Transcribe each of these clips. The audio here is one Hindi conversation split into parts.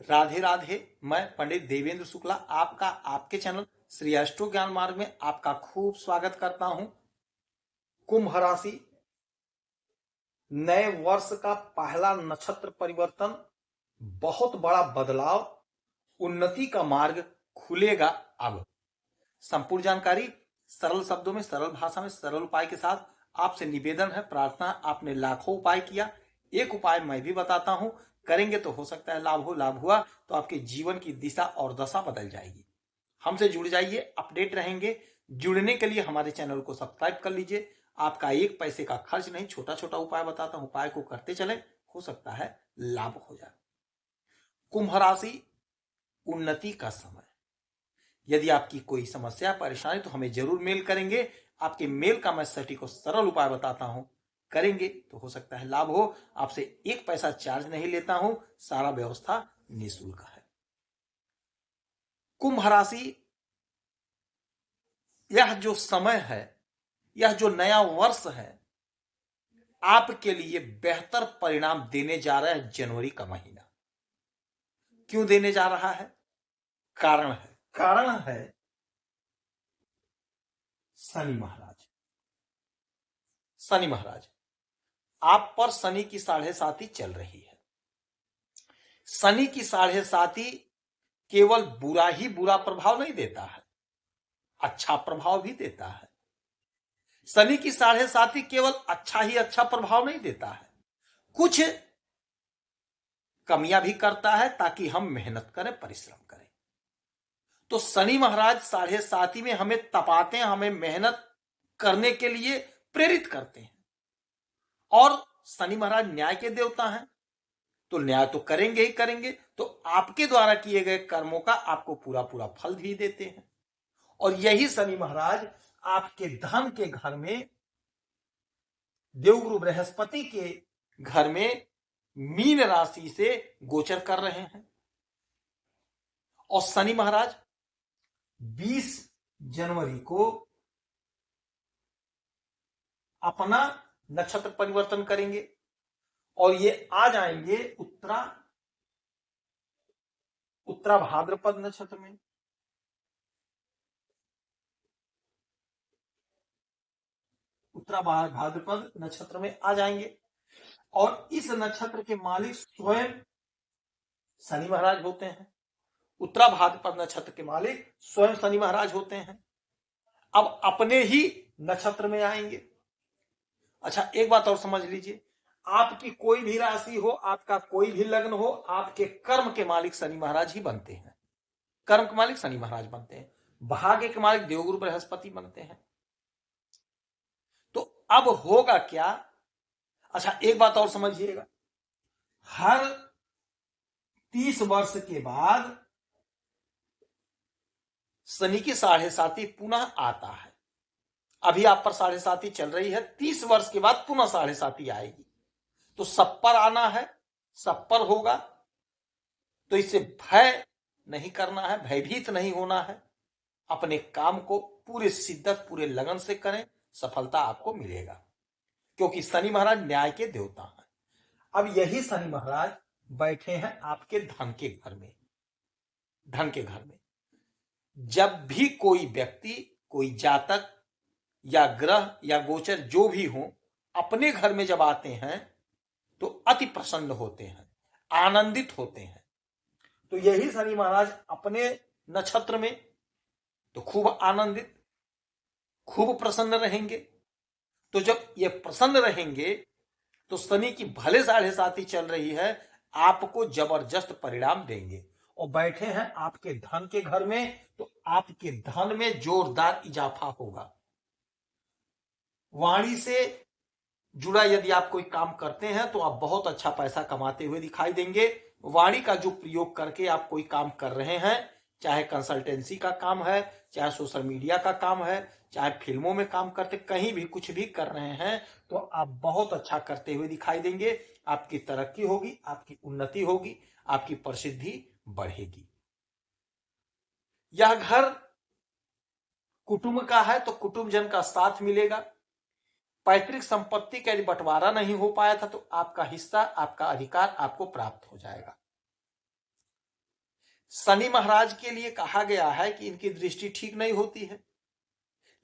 राधे राधे। मैं पंडित देवेंद्र शुक्ला आपका आपके चैनल श्री अष्टो ज्ञान मार्ग में आपका खूब स्वागत करता हूं। कुंभ राशि, नए वर्ष का पहला नक्षत्र परिवर्तन, बहुत बड़ा बदलाव, उन्नति का मार्ग खुलेगा। अब संपूर्ण जानकारी सरल शब्दों में, सरल भाषा में, सरल उपाय के साथ आपसे निवेदन है, प्रार्थना। आपने लाखों उपाय किया, एक उपाय मैं भी बताता हूं, करेंगे तो हो सकता है लाभ हो। लाभ हुआ तो आपके जीवन की दिशा और दशा बदल जाएगी। हमसे जुड़ जाइए, अपडेट रहेंगे। जुड़ने के लिए हमारे चैनल को सब्सक्राइब कर लीजिए। आपका एक पैसे का खर्च नहीं, छोटा छोटा उपाय बताता हूं, उपाय को करते चले, हो सकता है लाभ हो जाए। कुंभ राशि, उन्नति का समय। यदि आपकी कोई समस्या परेशानी तो हमें जरूर मेल करेंगे। आपके मेल का मैं सटीक और सरल उपाय बताता हूं, करेंगे तो हो सकता है लाभ हो। आपसे एक पैसा चार्ज नहीं लेता हूं, सारा व्यवस्था निःशुल्क है। कुंभ राशि, यह जो समय है, यह जो नया वर्ष है, आपके लिए बेहतर परिणाम देने जा रहा है। जनवरी का महीना क्यों देने जा रहा है? कारण है शनि महाराज। शनि महाराज, आप पर शनि की 7.5 चल रही है। शनि की 7.5 केवल बुरा ही बुरा प्रभाव नहीं देता है, अच्छा प्रभाव भी देता है। शनि की 7.5 केवल अच्छा ही अच्छा प्रभाव नहीं देता है, कुछ कमियां भी करता है ताकि हम मेहनत करें, परिश्रम करें। तो शनि महाराज 7.5 में हमें तपाते हैं, हमें मेहनत करने के लिए प्रेरित करते हैं। और शनि महाराज न्याय के देवता हैं, तो न्याय तो करेंगे ही करेंगे। तो आपके द्वारा किए गए कर्मों का आपको पूरा पूरा फल भी देते हैं। और यही शनि महाराज आपके धन के घर में, देवगुरु बृहस्पति के घर में मीन राशि से गोचर कर रहे हैं। और शनि महाराज 20 जनवरी को अपना नक्षत्र परिवर्तन करेंगे और ये आ जाएंगे उत्तरा भाद्रपद नक्षत्र में। उत्तरा भाद्रपद नक्षत्र में आ जाएंगे और इस नक्षत्र के मालिक स्वयं शनि महाराज होते हैं। उत्तरा भाद्रपद नक्षत्र के मालिक स्वयं शनि महाराज होते हैं। अब अपने ही नक्षत्र में आएंगे। अच्छा, एक बात और समझ लीजिए, आपकी कोई भी राशि हो, आपका कोई भी लग्न हो, आपके कर्म के मालिक शनि महाराज ही बनते हैं। कर्म के मालिक शनि महाराज बनते हैं, भाग्य के मालिक देवगुरु बृहस्पति बनते हैं। तो अब होगा क्या? अच्छा, एक बात और समझिएगा, हर 30 वर्ष के बाद शनि की 7.5 पुनः आता है। अभी आप पर 7.5 चल रही है, 30 वर्ष के बाद पुनः 7.5 आएगी। तो सब पर आना है, सब पर होगा। तो इससे भय नहीं करना है, भयभीत नहीं होना है। अपने काम को पूरे शिद्दत, पूरे लगन से करें, सफलता आपको मिलेगा, क्योंकि शनि महाराज न्याय के देवता हैं। अब यही शनि महाराज बैठे हैं आपके धन के घर में। धन के घर में जब भी कोई व्यक्ति, कोई जातक या ग्रह या गोचर जो भी हो, अपने घर में जब आते हैं तो अति प्रसन्न होते हैं, आनंदित होते हैं। तो यही शनि महाराज अपने नक्षत्र में तो खूब आनंदित, खूब प्रसन्न रहेंगे। तो जब ये प्रसन्न रहेंगे तो शनि की भले 7.5 चल रही है, आपको जबरदस्त परिणाम देंगे। और बैठे हैं आपके धन के घर में, तो आपके धन में जोरदार इजाफा होगा। वाणी से जुड़ा यदि आप कोई काम करते हैं तो आप बहुत अच्छा पैसा कमाते हुए दिखाई देंगे। वाणी का जो प्रयोग करके आप कोई काम कर रहे हैं, चाहे कंसल्टेंसी का काम है, चाहे सोशल मीडिया का काम है, चाहे फिल्मों में काम करते, कहीं भी कुछ भी कर रहे हैं, तो आप बहुत अच्छा करते हुए दिखाई देंगे। आपकी तरक्की होगी, आपकी उन्नति होगी, आपकी प्रसिद्धि बढ़ेगी। यह घर कुटुंब का है तो कुटुंबजन का साथ मिलेगा। पैतृक संपत्ति का यदि बंटवारा नहीं हो पाया था तो आपका हिस्सा, आपका अधिकार आपको प्राप्त हो जाएगा। शनि महाराज के लिए कहा गया है कि इनकी दृष्टि ठीक नहीं होती है,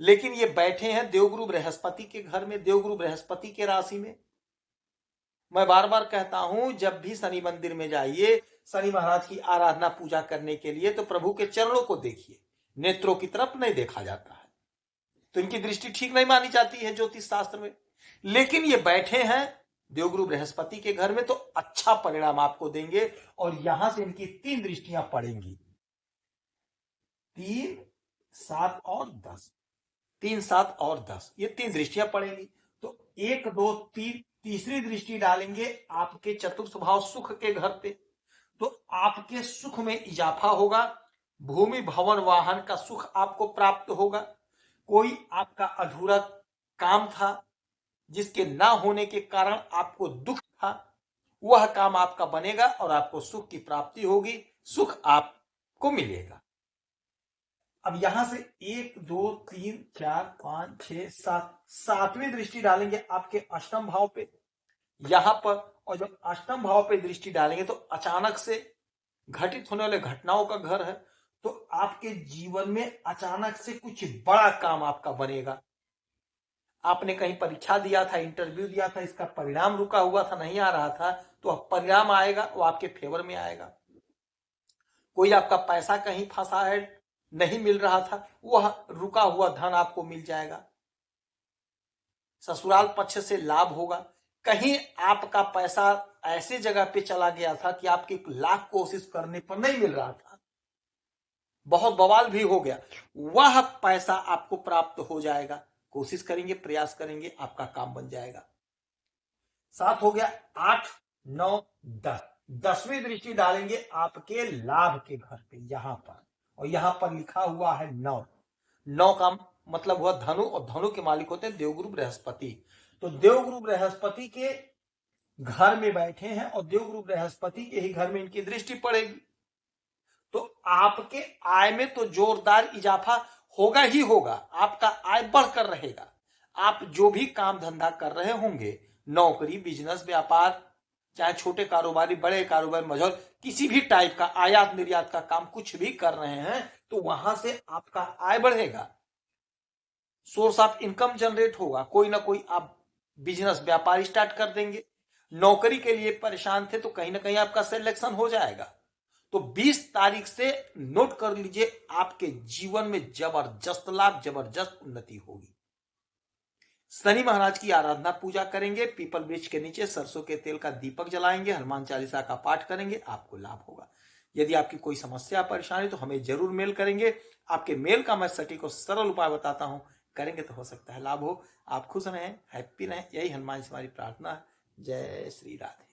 लेकिन ये बैठे हैं देवगुरु बृहस्पति के घर में, देवगुरु बृहस्पति के राशि में। मैं बार बार कहता हूं, जब भी शनि मंदिर में जाइए, शनि महाराज की आराधना पूजा करने के लिए, तो प्रभु के चरणों को देखिए, नेत्रों की तरफ नहीं देखा जाता है। तो इनकी दृष्टि ठीक नहीं मानी जाती है ज्योतिष शास्त्र में। लेकिन ये बैठे हैं देवगुरु बृहस्पति के घर में, तो अच्छा परिणाम आपको देंगे। और यहां से इनकी 3 दृष्टियां पड़ेंगी, 3, 7 और 10। 3, 7 और 10 ये 3 दृष्टियां पड़ेंगी। तो 1, 2, 3 तीसरी दृष्टि डालेंगे आपके चतुर्थ भाव सुख के घर पे, तो आपके सुख में इजाफा होगा। भूमि भवन वाहन का सुख आपको प्राप्त होगा। कोई आपका अधूरा काम था जिसके ना होने के कारण आपको दुख था, वह काम आपका बनेगा और आपको सुख की प्राप्ति होगी, सुख आपको मिलेगा। अब यहां से 1, 2, 3, 4, 5, 6, 7 सातवीं दृष्टि डालेंगे आपके अष्टम भाव पे यहां पर। और जब अष्टम भाव पे दृष्टि डालेंगे तो अचानक से घटित होने वाले घटनाओं का घर है, तो आपके जीवन में अचानक से कुछ बड़ा काम आपका बनेगा। आपने कहीं परीक्षा दिया था, इंटरव्यू दिया था, इसका परिणाम रुका हुआ था, नहीं आ रहा था, तो अब परिणाम आएगा, वो आपके फेवर में आएगा। कोई आपका पैसा कहीं फंसा है, नहीं मिल रहा था, वह रुका हुआ धन आपको मिल जाएगा। ससुराल पक्ष से लाभ होगा। कहीं आपका पैसा ऐसे जगह पे चला गया था कि आपकी 1 लाख कोशिश करने पर नहीं मिल रहा था, बहुत बवाल भी हो गया, वह पैसा आपको प्राप्त हो जाएगा। कोशिश करेंगे, प्रयास करेंगे, आपका काम बन जाएगा। 7 हो गया, 8, 9, 10 10वीं दृष्टि डालेंगे आपके लाभ के घर पे यहां पर, और यहां पर लिखा हुआ है 9। 9 का मतलब हुआ धनु, और धनु के मालिक होते हैं देवगुरु बृहस्पति। तो देवगुरु बृहस्पति के घर में बैठे हैं और देवगुरु बृहस्पति के ही घर में इनकी दृष्टि पड़ेगी, तो आपके आय में तो जोरदार इजाफा होगा ही होगा। आपका आय बढ़कर रहेगा। आप जो भी काम धंधा कर रहे होंगे, नौकरी, बिजनेस, व्यापार, चाहे छोटे कारोबारी, बड़े कारोबारी, मझौल, किसी भी टाइप का आयात निर्यात का काम कुछ भी कर रहे हैं, तो वहां से आपका आय बढ़ेगा, सोर्स ऑफ इनकम जनरेट होगा। कोई ना कोई आप बिजनेस, व्यापार स्टार्ट कर देंगे। नौकरी के लिए परेशान थे तो कहीं ना कहीं आपका सिलेक्शन हो जाएगा। तो 20 तारीख से नोट कर लीजिए, आपके जीवन में जबरदस्त लाभ, जबरदस्त उन्नति होगी। शनि महाराज की आराधना पूजा करेंगे, पीपल वृक्ष के नीचे सरसों के तेल का दीपक जलाएंगे, हनुमान चालीसा का पाठ करेंगे, आपको लाभ होगा। यदि आपकी कोई समस्या परेशानी तो हमें जरूर मेल करेंगे। आपके मेल का मैं सटीक और सरल उपाय बताता हूं, करेंगे तो हो सकता है लाभ हो। आप खुश रहें, हैप्पी रहें, यही हनुमान से हमारी प्रार्थना है। जय श्री राधे।